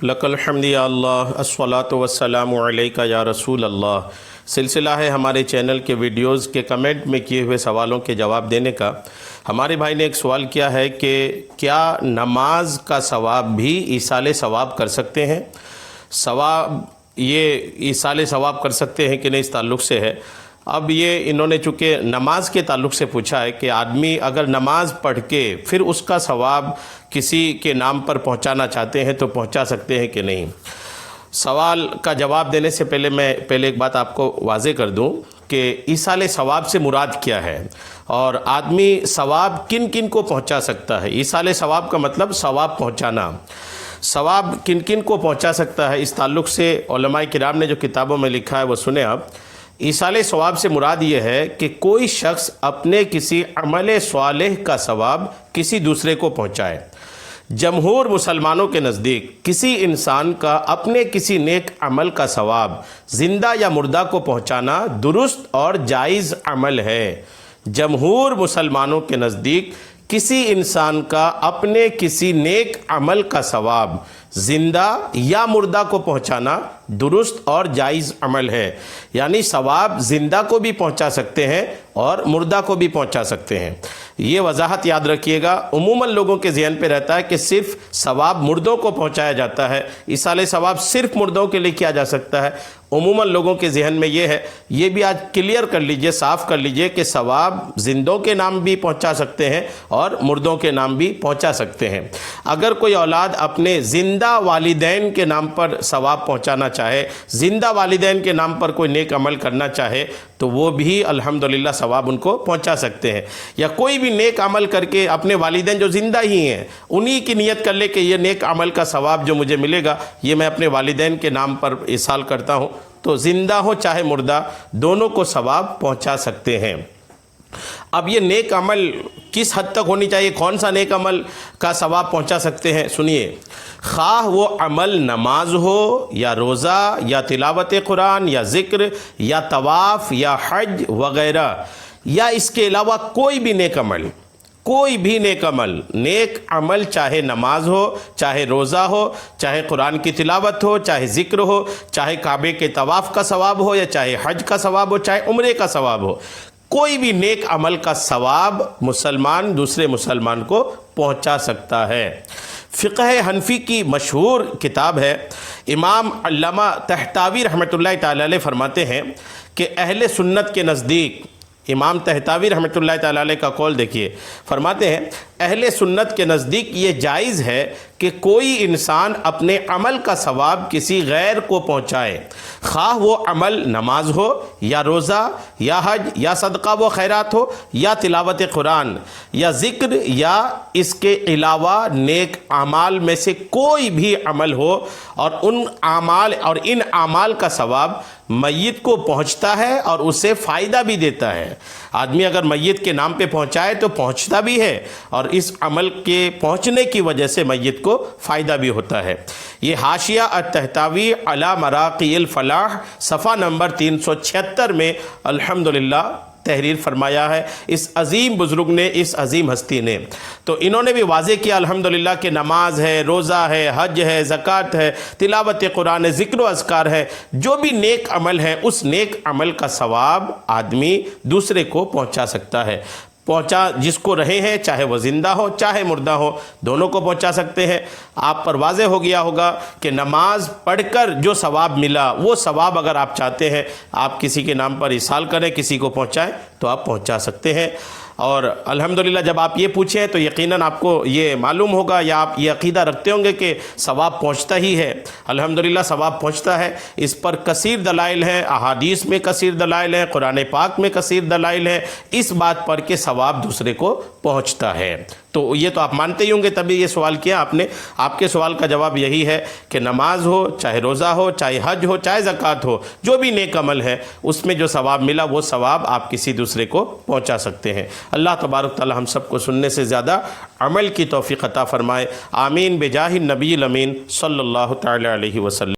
لک الحمد یا اللہ الصلاۃ والسلام علیک یا رسول اللہ سلسلہ ہے ہمارے چینل کے ویڈیوز کے کمنٹ میں کیے ہوئے سوالوں کے جواب دینے کا۔ ہمارے بھائی نے ایک سوال کیا ہے کہ کیا نماز کا ثواب بھی ایصال ثواب کر سکتے ہیں؟ ثواب یہ ایصال ثواب کر سکتے ہیں کہ نہیں، اس تعلق سے ہے۔ اب یہ انہوں نے چونکہ نماز کے تعلق سے پوچھا ہے کہ آدمی اگر نماز پڑھ کے پھر اس کا ثواب کسی کے نام پر پہنچانا چاہتے ہیں تو پہنچا سکتے ہیں کہ نہیں۔ سوال کا جواب دینے سے پہلے میں ایک بات آپ کو واضح کر دوں کہ ایصال ثواب سے مراد کیا ہے اور آدمی ثواب کن کن کو پہنچا سکتا ہے۔ ایصال ثواب کا مطلب ثواب پہنچانا۔ ثواب کن کن کو پہنچا سکتا ہے، اس تعلق سے علماء کرام نے جو کتابوں میں لکھا ہے وہ سنیں آپ۔ ایصال ثواب سے مراد یہ ہے کہ کوئی شخص اپنے کسی عمل صالح کا ثواب کسی دوسرے کو پہنچائے۔ جمہور مسلمانوں کے نزدیک کسی انسان کا اپنے کسی نیک عمل کا ثواب زندہ یا مردہ کو پہنچانا درست اور جائز عمل ہے۔ جمہور مسلمانوں کے نزدیک کسی انسان کا اپنے کسی نیک عمل کا ثواب زندہ یا مردہ کو پہنچانا درست اور جائز عمل ہے، یعنی ثواب زندہ کو بھی پہنچا سکتے ہیں اور مردہ کو بھی پہنچا سکتے ہیں۔ یہ وضاحت یاد رکھیے گا، عموماً لوگوں کے ذہن پہ رہتا ہے کہ صرف ثواب مردوں کو پہنچایا جاتا ہے، ایصال ثواب صرف مردوں کے لیے کیا جا سکتا ہے۔ عموماً لوگوں کے ذہن میں یہ ہے، یہ بھی آج کلیئر کر لیجئے، صاف کر لیجئے کہ ثواب زندوں کے نام بھی پہنچا سکتے ہیں اور مردوں کے نام بھی پہنچا سکتے ہیں۔ اگر کوئی اولاد اپنے زندہ والدین کے نام پر ثواب پہنچانا چاہے، زندہ والدین کے نام پر کوئی نیک عمل کرنا چاہے تو وہ بھی الحمدللہ ثواب ان کو پہنچا سکتے ہیں۔ یا کوئی بھی نیک عمل کر کے اپنے والدین جو زندہ ہی ہیں انہی کی نیت کر لے کہ یہ نیک عمل کا ثواب جو مجھے ملے گا یہ میں اپنے والدین کے نام پر ایصال کرتا ہوں، تو زندہ ہو چاہے مردہ دونوں کو ثواب پہنچا سکتے ہیں۔ اب یہ نیک عمل کس حد تک ہونی چاہیے، کون سا نیک عمل کا ثواب پہنچا سکتے ہیں، سنیے۔ خواہ وہ عمل نماز ہو یا روزہ یا تلاوت قرآن یا ذکر یا طواف یا حج وغیرہ، یا اس کے علاوہ کوئی بھی نیک عمل، کوئی بھی نیک عمل چاہے نماز ہو، چاہے روزہ ہو، چاہے قرآن کی تلاوت ہو، چاہے ذکر ہو، چاہے کعبے کے طواف کا ثواب ہو، یا چاہے حج کا ثواب ہو، چاہے عمرے کا ثواب ہو، کوئی بھی نیک عمل کا ثواب مسلمان دوسرے مسلمان کو پہنچا سکتا ہے۔ فقہ حنفی کی مشہور کتاب ہے، امام علامہ طحطاوی رحمۃ اللہ تعالی علیہ فرماتے ہیں کہ اہل سنت کے نزدیک، امام طحطاوی رحمۃ اللہ تعالی علیہ کا قول دیکھیے، فرماتے ہیں اہل سنت کے نزدیک یہ جائز ہے کہ کوئی انسان اپنے عمل کا ثواب کسی غیر کو پہنچائے، خواہ وہ عمل نماز ہو یا روزہ یا حج یا صدقہ و خیرات ہو یا تلاوت قرآن یا ذکر یا اس کے علاوہ نیک اعمال میں سے کوئی بھی عمل ہو، اور ان اعمال کا ثواب میت کو پہنچتا ہے اور اسے فائدہ بھی دیتا ہے۔ آدمی اگر میت کے نام پہ پہنچائے تو پہنچتا بھی ہے، اور اس عمل کے پہنچنے کی وجہ سے میت کو فائدہ بھی ہوتا ہے۔ یہ حاشیہ الطحطاوی علی مراقی الفلاح صفحہ نمبر 376 میں الحمدللہ تحریر فرمایا ہے اس عظیم بزرگ نے، اس عظیم ہستی نے۔ تو انہوں نے بھی واضح کیا الحمدللہ کہ نماز ہے، روزہ ہے، حج ہے، زکوٰۃ ہے، تلاوت قرآن ہے، ذکر و اذکار ہے، جو بھی نیک عمل ہے اس نیک عمل کا ثواب آدمی دوسرے کو پہنچا سکتا ہے۔ جس کو رہے ہیں، چاہے وہ زندہ ہو چاہے مردہ ہو، دونوں کو پہنچا سکتے ہیں۔ آپ پر واضح ہو گیا ہوگا کہ نماز پڑھ کر جو ثواب ملا وہ ثواب اگر آپ چاہتے ہیں آپ کسی کے نام پر ایصال کریں، کسی کو پہنچائیں تو آپ پہنچا سکتے ہیں۔ اور الحمدللہ جب آپ یہ پوچھیں تو یقیناً آپ کو یہ معلوم ہوگا یا آپ یہ عقیدہ رکھتے ہوں گے کہ ثواب پہنچتا ہی ہے۔ الحمدللہ ثواب پہنچتا ہے، اس پر کثیر دلائل ہیں، احادیث میں کثیر دلائل ہیں، قرآن پاک میں کثیر دلائل ہیں اس بات پر کہ ثواب دوسرے کو پہنچتا ہے۔ تو یہ تو آپ مانتے ہی ہوں گے، تبھی یہ سوال کیا آپ نے۔ آپ کے سوال کا جواب یہی ہے کہ نماز ہو، چاہے روزہ ہو، چاہے حج ہو، چاہے زکوٰۃ ہو، جو بھی نیک عمل ہے اس میں جو ثواب ملا وہ ثواب آپ کسی دوسرے کو پہنچا سکتے ہیں۔ اللہ تبارک تعالی ہم سب کو سننے سے زیادہ عمل کی توفیق عطا فرمائے، آمین بجاہ النبی الامین صلی اللہ تعالی علیہ وسلم۔